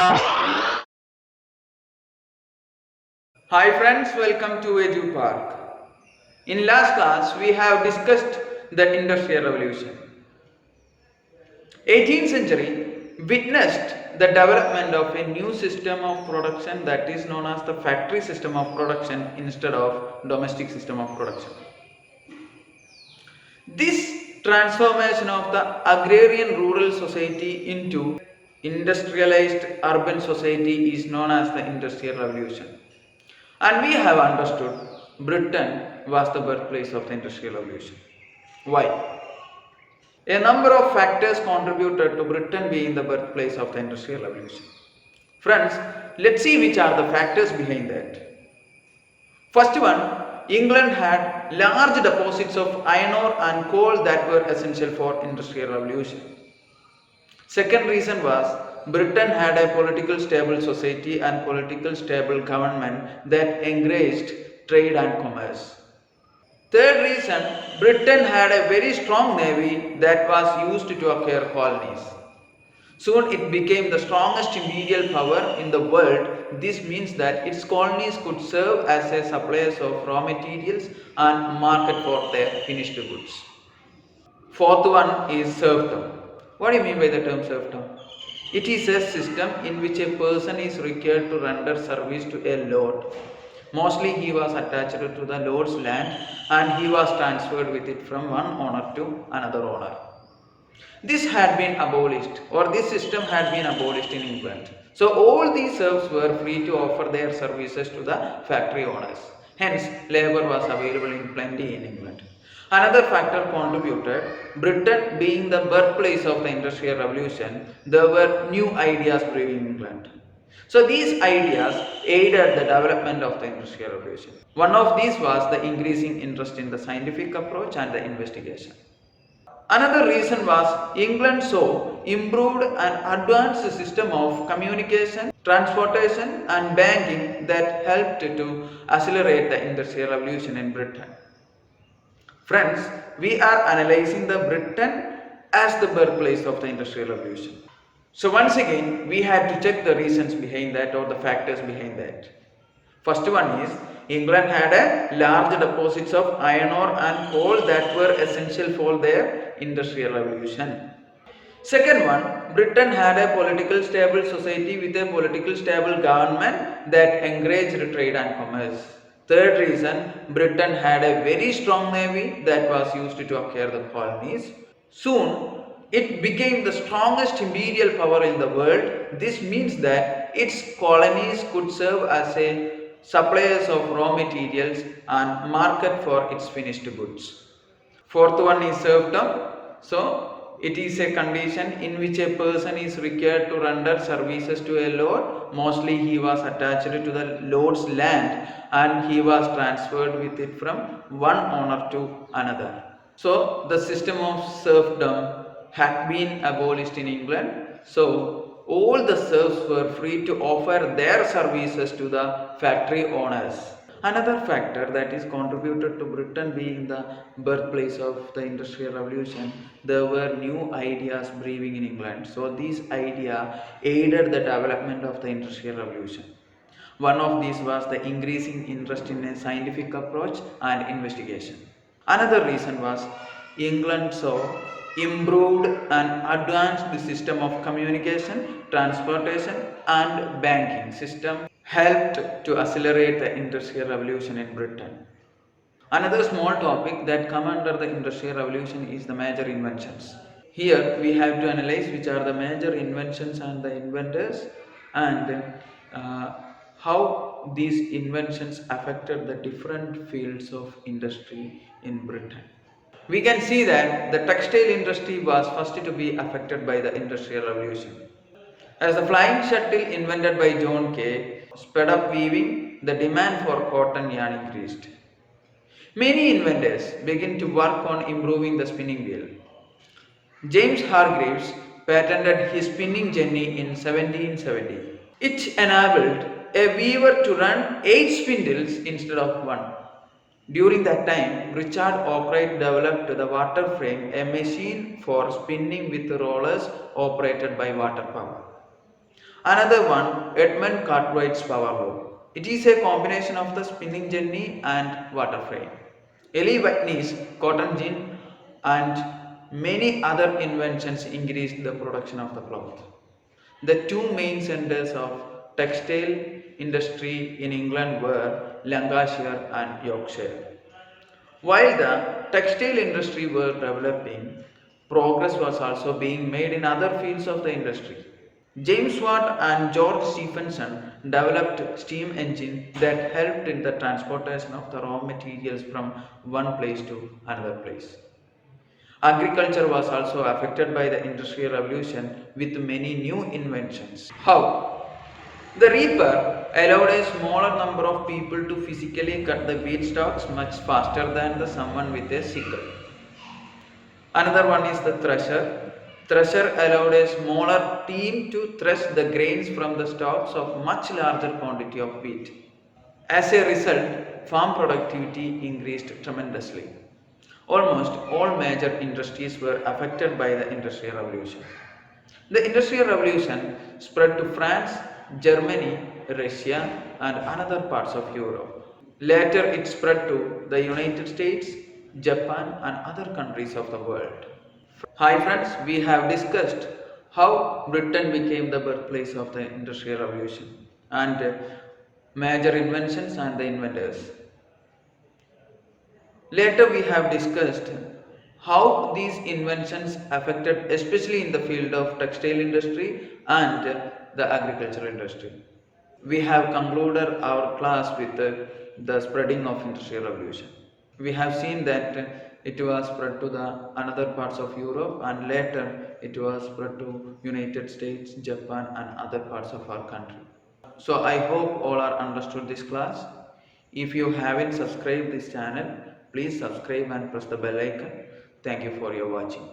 Hi friends, welcome to Edu Park. In last class, we have discussed the Industrial Revolution. 18th century witnessed the development of a new system of production that is known as the factory system of production instead of domestic system of production. This transformation of the agrarian rural society into industrialized urban society is known as the Industrial Revolution. And we have understood Britain was the birthplace of the Industrial Revolution. Why? A number of factors contributed to Britain being the birthplace of the Industrial Revolution. Friends, let's see which are the factors behind that. First one, England had large deposits of iron ore and coal that were essential for Industrial Revolution. Second reason was Britain had a political stable society and political stable government that encouraged trade and commerce. Third reason, Britain had a very strong navy that was used to acquire colonies. Soon it became the strongest imperial power in the world. This means that its colonies could serve as a suppliers of raw materials and market for their finished goods. Fourth one is serfdom. What do you mean by the term serfdom? It is a system in which a person is required to render service to a lord. Mostly he was attached to the lord's land and he was transferred with it from one owner to another owner. This had been abolished, or this system had been abolished in England. So all these serfs were free to offer their services to the factory owners. Hence, labor was available in plenty in England. Another factor contributed, Britain being the birthplace of the Industrial Revolution, there were new ideas brewing in England. So these ideas aided the development of the Industrial Revolution. One of these was the increasing interest in the scientific approach and the investigation. Another reason was England saw improved and advanced system of communication, transportation and banking that helped to accelerate the Industrial Revolution in Britain. Friends, we are analyzing the Britain as the birthplace of the Industrial Revolution. So once again, we have to check the reasons behind that or the factors behind that. First one is England had a large deposits of iron ore and coal that were essential for their industrial revolution. Second one, Britain had a political stable society with a political stable government that encouraged trade and commerce. Third reason, Britain had a very strong navy that was used to acquire the colonies. Soon, it became the strongest imperial power in the world. This means that its colonies could serve as a suppliers of raw materials and market for its finished goods. Fourth one is serfdom. So, it is a condition in which a person is required to render services to a lord. Mostly he was attached to the lord's land and he was transferred with it from one owner to another. So, the system of serfdom had been abolished in England. So, all the serfs were free to offer their services to the factory owners. Another factor that is contributed to Britain being the birthplace of the Industrial Revolution, there were new ideas brewing in England. So these ideas aided the development of the Industrial Revolution. One of these was the increasing interest in a scientific approach and investigation. Another reason was England saw improved and advanced system of communication, transportation and banking system helped to accelerate the Industrial Revolution in Britain. Another small topic that come under the Industrial Revolution is the major inventions. Here we have to analyze which are the major inventions and the inventors and how these inventions affected the different fields of industry in Britain. We can see that the textile industry was first to be affected by the Industrial Revolution. As the flying shuttle invented by John Kay sped up weaving, the demand for cotton yarn increased. Many inventors began to work on improving the spinning wheel. James Hargreaves patented his spinning jenny in 1770. It enabled a weaver to run 8 spindles instead of 1. During that time, Richard Arkwright developed the water frame, a machine for spinning with rollers operated by water power. Another one, Edmund Cartwright's power law. It is a combination of the spinning jenny and water frame. Eli Whitney's cotton gin and many other inventions increased the production of the cloth. The two main centers of textile industry in England were Lancashire and Yorkshire. While the textile industry were developing, progress was also being made in other fields of the industry. James Watt and George Stephenson developed steam engines that helped in the transportation of the raw materials from one place to another place. Agriculture was also affected by the Industrial Revolution with many new inventions. How? The reaper allowed a smaller number of people to physically cut the wheat stalks much faster than the someone with a sickle. Another one is the thresher. Thresher allowed a smaller team to thresh the grains from the stalks of much larger quantity of wheat. As a result, farm productivity increased tremendously. Almost all major industries were affected by the Industrial Revolution. The Industrial Revolution spread to France, Germany, Russia, and other parts of Europe. Later, it spread to the United States, Japan, and other countries of the world. Hi friends, we have discussed how Britain became the birthplace of the Industrial Revolution and major inventions and the inventors. Later, we have discussed how these inventions affected, especially in the field of textile industry and the agricultural industry. We have concluded our class with the spreading of Industrial Revolution. We have seen that it was spread to the another parts of Europe and later it was spread to United States, Japan and other parts of our country. So I hope all are understood this class. If you haven't subscribed this channel, please subscribe and press the bell icon. Thank you for your watching.